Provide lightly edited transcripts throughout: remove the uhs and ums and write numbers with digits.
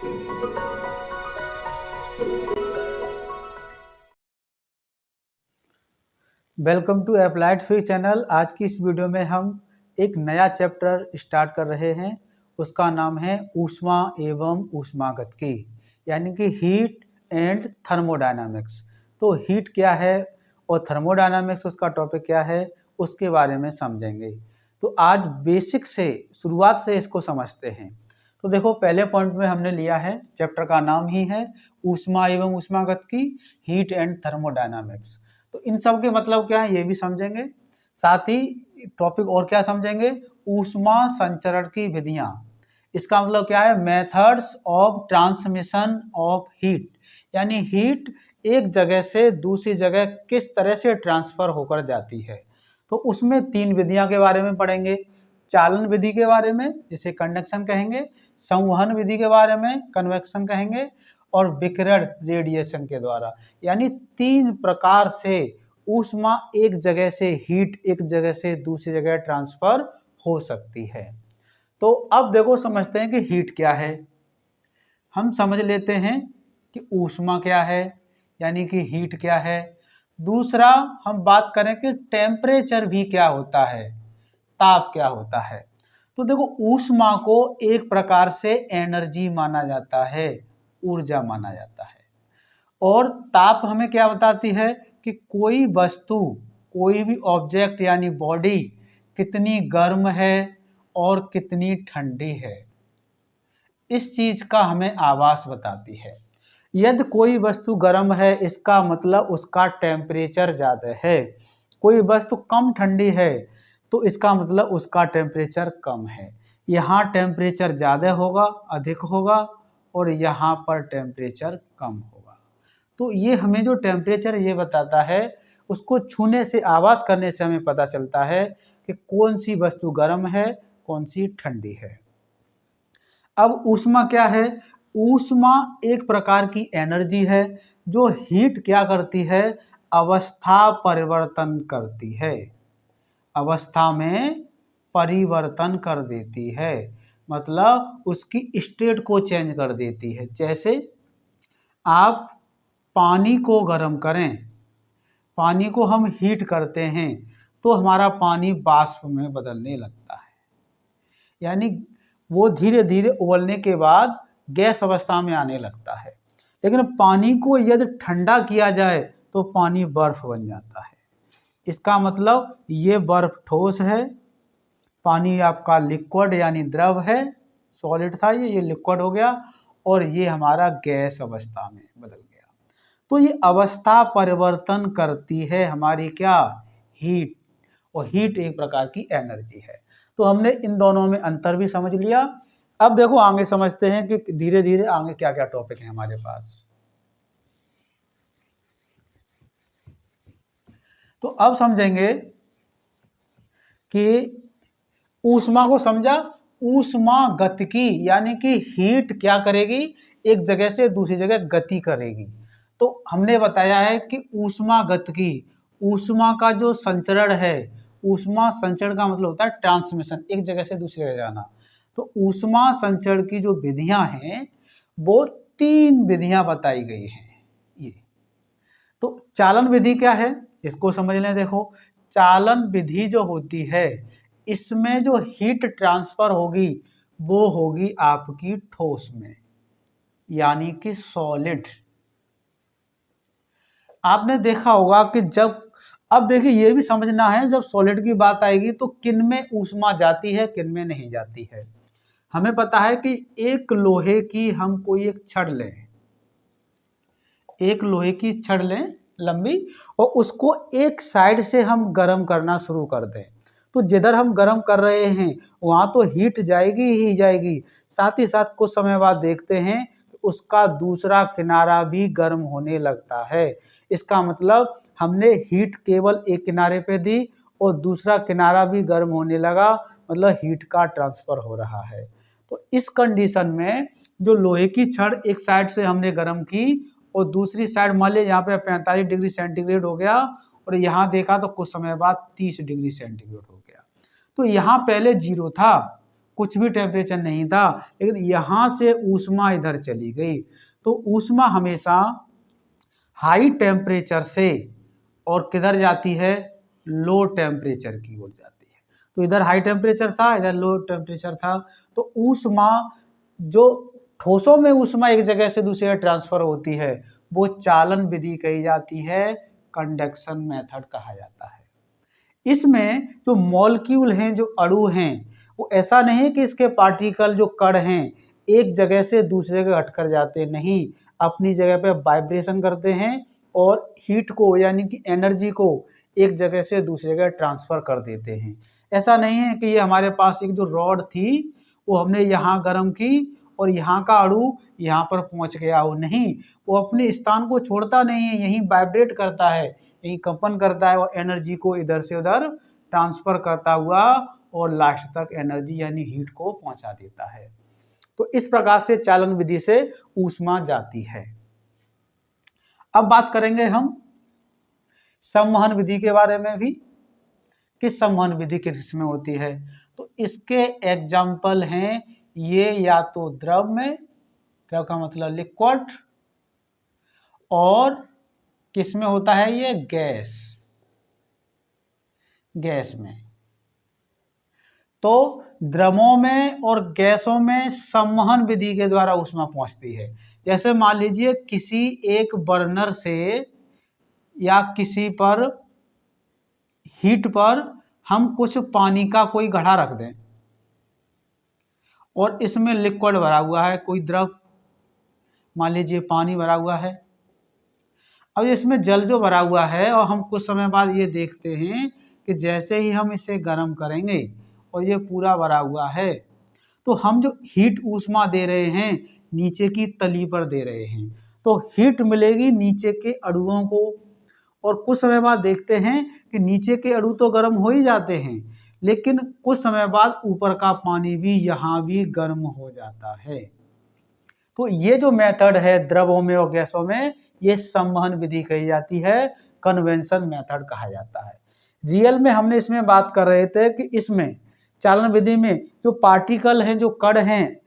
Welcome to applied physics channel. आज की इस वीडियो में हम एक नया चैप्टर स्टार्ट कर रहे हैं। उसका नाम है ऊष्मा एवं ऊष्मागतिकी, यानी कि हीट एंड थर्मोडायनामिक्स। तो हीट क्या है और थर्मोडायनामिक्स उसका टॉपिक क्या है, उसके बारे में समझेंगे। तो आज बेसिक से शुरुआत से इसको समझते हैं। तो देखो, पहले पॉइंट में हमने लिया है, चैप्टर का नाम ही है ऊष्मा एवं ऊष्मागतिकी, हीट एंड थर्मोडायनामिक्स। तो इन सब के मतलब क्या है ये भी समझेंगे, साथ ही टॉपिक और क्या समझेंगे, ऊष्मा संचरण की विधियां। इसका मतलब क्या है, methods of transmission of heat, यानी हीट एक जगह से दूसरी जगह किस तरह से ट्रांसफर होकर जाती है। तो उसमें तीन विधियां के बारे में पढ़ेंगे। चालन विधि के बारे में, जिसे कंडक्शन कहेंगे, संवहन विधि के बारे में, कन्वेक्शन कहेंगे, और विकिरण रेडिएशन के द्वारा। यानी तीन प्रकार से ऊष्मा एक जगह से, हीट एक जगह से दूसरी जगह ट्रांसफर हो सकती है। तो अब देखो, समझते हैं कि हीट क्या है। हम समझ लेते हैं कि ऊष्मा क्या है, यानी कि हीट क्या है। दूसरा, हम बात करें कि टेम्परेचर भी क्या होता है, ताप क्या होता है। तो देखो, ऊष्मा को एक प्रकार से एनर्जी माना जाता है, ऊर्जा माना जाता है। और ताप हमें क्या बताती है कि कोई वस्तु, कोई भी ऑब्जेक्ट यानी बॉडी कितनी गर्म है और कितनी ठंडी है, इस चीज का हमें आभास बताती है। यदि कोई वस्तु गर्म है, इसका मतलब उसका टेम्परेचर ज़्यादा है। कोई वस्तु कम ठंडी है, तो इसका मतलब उसका टेम्परेचर कम है। यहाँ टेम्परेचर ज़्यादा होगा, अधिक होगा, और यहाँ पर टेम्परेचर कम होगा। तो ये हमें जो टेम्परेचर ये बताता है, उसको छूने से, आवाज़ करने से हमें पता चलता है कि कौन सी वस्तु गर्म है, कौन सी ठंडी है। अब ऊष्मा क्या है? ऊष्मा एक प्रकार की एनर्जी है जो हीट क्या करती है, अवस्था परिवर्तन करती है, अवस्था में परिवर्तन कर देती है, मतलब उसकी स्टेट को चेंज कर देती है। जैसे आप पानी को गर्म करें, पानी को हम हीट करते हैं तो हमारा पानी वाष्प में बदलने लगता है, यानी वो धीरे धीरे उबलने के बाद गैस अवस्था में आने लगता है। लेकिन पानी को यदि ठंडा किया जाए तो पानी बर्फ बन जाता है। इसका मतलब ये बर्फ ठोस है, पानी आपका लिक्विड यानी द्रव है, सॉलिड था ये लिक्विड हो गया, और ये हमारा गैस अवस्था में बदल गया। तो ये अवस्था परिवर्तन करती है हमारी क्या, हीट। और हीट एक प्रकार की एनर्जी है। तो हमने इन दोनों में अंतर भी समझ लिया। अब देखो, आगे समझते हैं कि धीरे धीरे आगे क्या क्या टॉपिक है हमारे पास। तो अब समझेंगे कि ऊष्मा को समझा, ऊष्मा गतिकी, यानी कि हीट क्या करेगी, एक जगह से दूसरी जगह गति करेगी। तो हमने बताया है कि ऊष्मा गतिकी, ऊष्मा का जो संचरण है, ऊष्मा संचरण का मतलब होता है ट्रांसमिशन, एक जगह से दूसरी जगह जाना। तो ऊष्मा संचरण की जो विधियां हैं, वो तीन विधियां बताई गई हैं। ये तो चालन विधि क्या है, इसको समझ लें। देखो, चालन विधि जो होती है, इसमें जो हीट ट्रांसफर होगी वो होगी आपकी ठोस में, यानी कि सॉलिड। आपने देखा होगा कि जब, अब देखिए ये भी समझना है, जब सॉलिड की बात आएगी तो किन में ऊष्मा जाती है, किन में नहीं जाती है। हमें पता है कि एक लोहे की हम कोई एक छड़ लें, एक लोहे की छड़ लें लंबी, और उसको एक साइड से हम गर्म करना शुरू कर दें, तो जिधर हम गर्म कर रहे हैं वहां तो हीट जाएगी ही जाएगी, साथ ही साथ कुछ समय बाद देखते हैं उसका दूसरा किनारा भी गर्म होने लगता है। इसका मतलब हमने हीट केवल एक किनारे पे दी और दूसरा किनारा भी गर्म होने लगा, मतलब हीट का ट्रांसफर हो रहा है। तो इस कंडीशन में जो लोहे की छड़ एक साइड से हमने गर्म की और दूसरी साइड मान लीजिए यहाँ पे 45 डिग्री सेंटीग्रेड हो गया, और यहाँ देखा तो कुछ समय बाद 30 डिग्री सेंटीग्रेड हो गया। तो यहाँ पहले जीरो था, कुछ भी टेम्परेचर नहीं था, लेकिन यहाँ से ऊष्मा इधर चली गई। तो ऊष्मा हमेशा हाई टेम्परेचर से और किधर जाती है, लो टेम्परेचर की ओर जाती है। तो इधर हाई टेम्परेचर था, इधर लो टेम्परेचर था। तो ऊष्मा, जो ठोसों में ऊष्मा एक जगह से दूसरी जगह ट्रांसफर होती है, वो चालन विधि कही जाती है, कंडक्शन मेथड कहा जाता है। इसमें जो मॉलिक्यूल हैं, जो अणु हैं, वो ऐसा नहीं कि इसके पार्टिकल जो कण हैं एक जगह से दूसरे जगह हटकर जाते, नहीं, अपनी जगह पे वाइब्रेशन करते हैं और हीट को यानी कि एनर्जी को एक जगह से दूसरी जगह ट्रांसफर कर देते हैं। ऐसा नहीं है कि ये हमारे पास एक जो रॉड थी वो हमने यहाँ गर्म की और यहाँ का अणु यहाँ पर पहुँच गया हो, नहीं, वो अपने स्थान को छोड़ता नहीं है, यहीं वाइब्रेट करता है, यही कंपन करता है और एनर्जी को इधर से उधर ट्रांसफर करता हुआ और लास्ट तक एनर्जी यानी हीट को पहुंचा देता है। तो इस प्रकार से चालन विधि से ऊष्मा जाती है। अब बात करेंगे हम संवहन विधि के बारे में भी, कि संवहन विधि किसमें होती है। तो इसके एग्जाम्पल हैं ये, या तो द्रव में, क्या का मतलब लिक्विड, और किसमें होता है ये, गैस, गैस में। तो द्रवों में और गैसों में संवहन विधि के द्वारा ऊष्मा पहुंचती है। जैसे मान लीजिए किसी एक बर्नर से या किसी पर हीट पर हम कुछ पानी का कोई घड़ा रख दें और इसमें लिक्विड भरा हुआ है, कोई द्रव, मान लीजिए पानी भरा हुआ है। अब इसमें जल जो भरा हुआ है और हम कुछ समय बाद ये देखते हैं कि जैसे ही हम इसे गर्म करेंगे और ये पूरा भरा हुआ है, तो हम जो हीट ऊष्मा दे रहे हैं नीचे की तली पर दे रहे हैं, तो हीट मिलेगी नीचे के अणुओं को। और कुछ समय बाद देखते हैं कि नीचे के अणु तो गर्म हो ही जाते हैं, लेकिन कुछ समय बाद ऊपर का पानी भी यहाँ भी गर्म हो जाता है। तो ये जो मेथड है द्रवों में और गैसों में, ये संवहन विधि कही जाती है, कन्वेंशन मेथड कहा जाता है। रियल में हमने इसमें बात कर रहे थे कि इसमें चालन विधि में जो पार्टिकल हैं, जो कण हैं,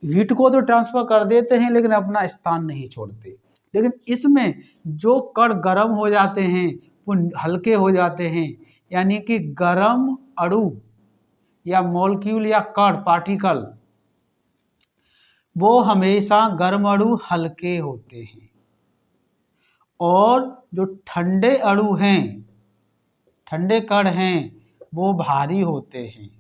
हीट को तो ट्रांसफर कर देते हैं लेकिन अपना स्थान नहीं छोड़ते। लेकिन इसमें जो कण गर्म हो जाते हैं वो हल्के हो जाते हैं, यानी कि गर्म अणु या मॉलिक्यूल या कण पार्टिकल वो हमेशा गर्म अणु हल्के होते हैं और जो ठंडे अणु हैं, ठंडे कण हैं, वो भारी होते हैं।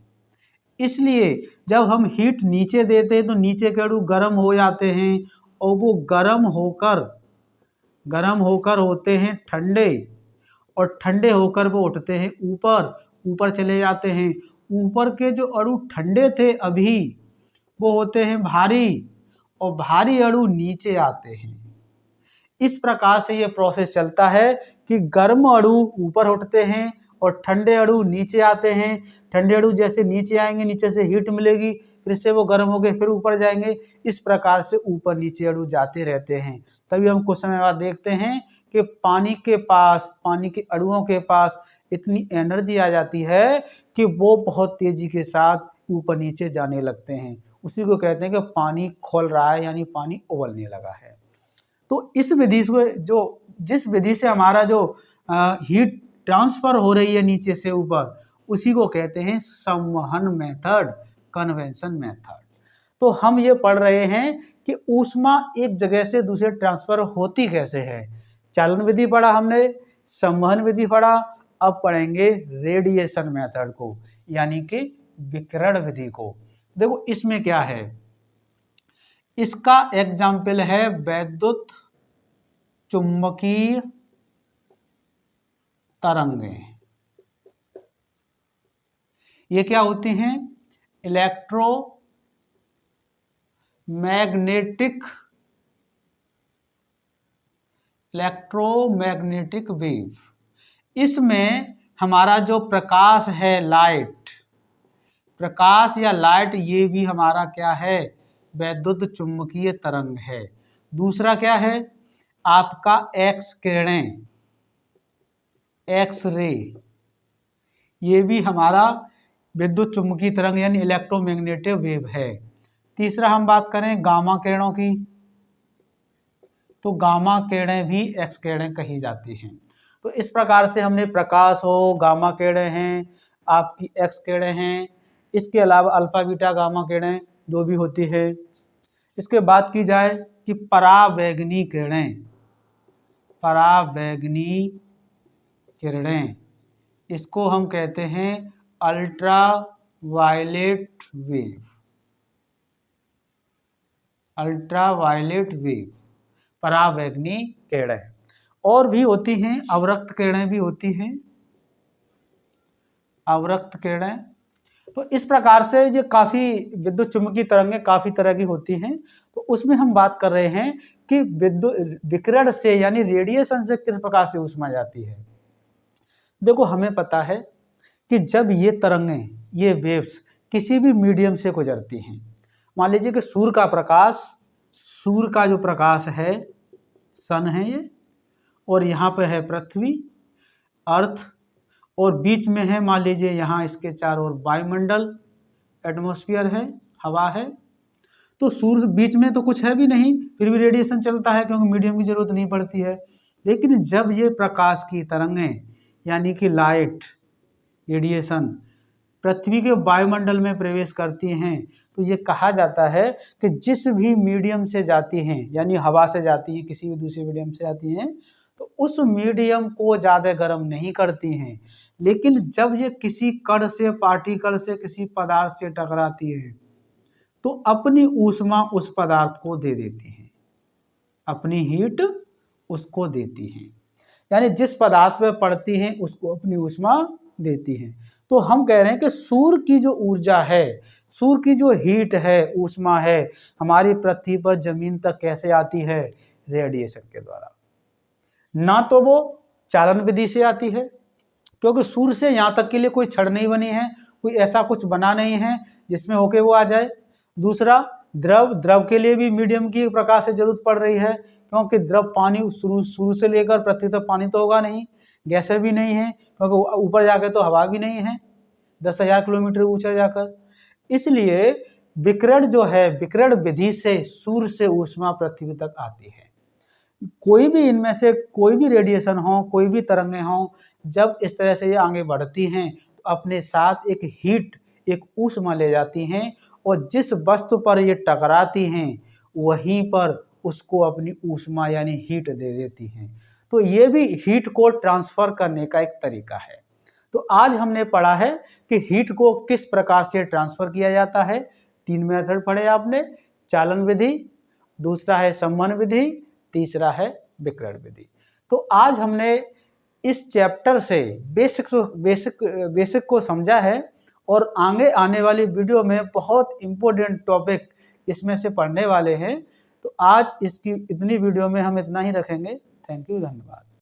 इसलिए जब हम हीट नीचे देते हैं तो नीचे के अणु गर्म हो जाते हैं और वो गर्म होकर होते हैं ठंडे, और ठंडे होकर वो उठते हैं ऊपर चले जाते हैं। ऊपर के जो अणु ठंडे थे अभी, वो होते हैं भारी, और भारी अणु नीचे आते हैं। इस प्रकार से ये प्रोसेस चलता है कि गर्म अणु ऊपर उठते हैं और ठंडे अणु नीचे आते हैं। ठंडे अणु जैसे नीचे आएंगे, नीचे से हीट मिलेगी, फिर से वो गर्म हो गए, फिर ऊपर जाएंगे। इस प्रकार से ऊपर नीचे अणु जाते रहते हैं। तभी हम कुछ समय बाद देखते हैं कि पानी के अणुओं के पास इतनी एनर्जी आ जाती है कि वो बहुत तेजी के साथ ऊपर नीचे जाने लगते हैं। उसी को कहते हैं कि पानी खौल रहा है, यानी पानी उबलने लगा है। तो इस विधि से जिस विधि से हमारा जो हीट ट्रांसफर हो रही है नीचे से ऊपर, उसी को कहते हैं संवहन मेथड, कन्वेंशन मेथड। तो हम ये पढ़ रहे हैं कि ऊष्मा एक जगह से दूसरे ट्रांसफर होती कैसे है। चालन विधि पढ़ा हमने, संवहन विधि पढ़ा, अब पढ़ेंगे रेडिएशन मेथड को, यानी कि विकिरण विधि को। देखो इसमें क्या है, इसका एग्जाम्पल है वैद्युत चुंबकीय तरंगें। ये क्या होती हैं, इलेक्ट्रोमैग्नेटिक वेव। इसमें हमारा जो प्रकाश है, प्रकाश या लाइट, ये भी हमारा क्या है, वैद्युत चुंबकीय तरंग है। दूसरा क्या है, आपका एक्स किरणें, एक्स रे, ये भी हमारा विद्युत चुम्बकीय तरंग यानी इलेक्ट्रोमैग्नेटिक वेव है। तीसरा हम बात करें गामा किरणों की, तो गामा किरणें भी एक्स किरणें कही जाती हैं। तो इस प्रकार से हमने प्रकाश हो, गामा किरणें हैं, आपकी एक्स किरणें हैं, इसके अलावा अल्फा बीटा गामा किरणें जो भी होती है। इसके बाद की जाए कि पराबैंगनी किरणें, पराबैंगनी किरणें, इसको हम कहते हैं ultraviolet wave, ultraviolet wave, पराबैंगनी किरणें। और भी होती हैं, अवरक्त किरणें भी होती हैं, अवरक्त किरणें। तो इस प्रकार से ये काफी विद्युत चुम्बकीय तरंगें काफी तरह की होती हैं। तो उसमें हम बात कर रहे हैं कि विद्युत विकिरण से यानी रेडिएशन से किस प्रकार से ऊष्मा जाती है। देखो हमें पता है कि जब ये तरंगें, ये वेव्स किसी भी मीडियम से गुजरती हैं, मान लीजिए कि सूर्य का प्रकाश, सूर्य का जो प्रकाश है, सन है ये, और यहाँ पे है पृथ्वी, अर्थ, और बीच में है मान लीजिए यहाँ इसके चारों ओर वायुमंडल, एटमॉस्फेयर है, हवा है। तो सूर्य बीच में तो कुछ है भी नहीं, फिर भी रेडिएशन चलता है क्योंकि मीडियम की जरूरत नहीं पड़ती है। लेकिन जब ये प्रकाश की तरंगें यानी कि लाइट, रेडिएशन पृथ्वी के वायुमंडल में प्रवेश करती हैं, तो ये कहा जाता है कि जिस भी मीडियम से जाती हैं, यानी हवा से जाती हैं, किसी भी दूसरे मीडियम से जाती हैं, तो उस मीडियम को ज़्यादा गर्म नहीं करती हैं। लेकिन जब ये किसी कण से, पार्टिकल से, किसी पदार्थ से टकराती है, तो अपनी ऊष्मा उस पदार्थ को दे देती हैं, अपनी हीट उसको देती हैं, यानी जिस पदार्थ पे पड़ती हैं उसको अपनी ऊष्मा देती हैं। तो हम कह रहे हैं कि सूर्य की जो ऊर्जा है, सूर्य की जो हीट है, ऊष्मा है, हमारी पृथ्वी पर जमीन तक कैसे आती है? रेडिएशन के द्वारा। ना तो वो चालन विधि से आती है, क्योंकि सूर्य से यहाँ तक के लिए कोई छड़ नहीं बनी है, कोई ऐसा कुछ बना नहीं है जिसमें होके वो आ जाए। दूसरा, द्रव के लिए भी मीडियम की एक प्रकार से जरूरत पड़ रही है, क्योंकि द्रव पानी शुरू से लेकर पृथ्वी तक पानी तो होगा नहीं, गैसें भी नहीं है, क्योंकि ऊपर जाकर तो हवा भी नहीं है 10,000 किलोमीटर ऊंचा जाकर। इसलिए विकिरण जो है, विकिरण विधि से सूर्य से ऊष्मा पृथ्वी तक आती है। कोई भी इनमें से कोई भी रेडिएशन हो, कोई भी तरंगें हों, जब इस तरह से ये आगे बढ़ती हैं तो अपने साथ एक हीट, एक ऊष्मा ले जाती हैं, और जिस वस्तु पर ये टकराती हैं वहीं पर उसको अपनी ऊष्मा यानी हीट दे देती हैं। तो ये भी हीट को ट्रांसफर करने का एक तरीका है। तो आज हमने पढ़ा है कि हीट को किस प्रकार से ट्रांसफर किया जाता है। 3 मेथड पढ़े आपने, चालन विधि, दूसरा है संवहन विधि, तीसरा है विकिरण विधि। तो आज हमने इस चैप्टर से बेसिक को समझा है, और आगे आने वाली वीडियो में बहुत इंपॉर्टेंट टॉपिक इसमें से पढ़ने वाले हैं। तो आज इसकी इतनी वीडियो में हम इतना ही रखेंगे। थैंक यू, धन्यवाद।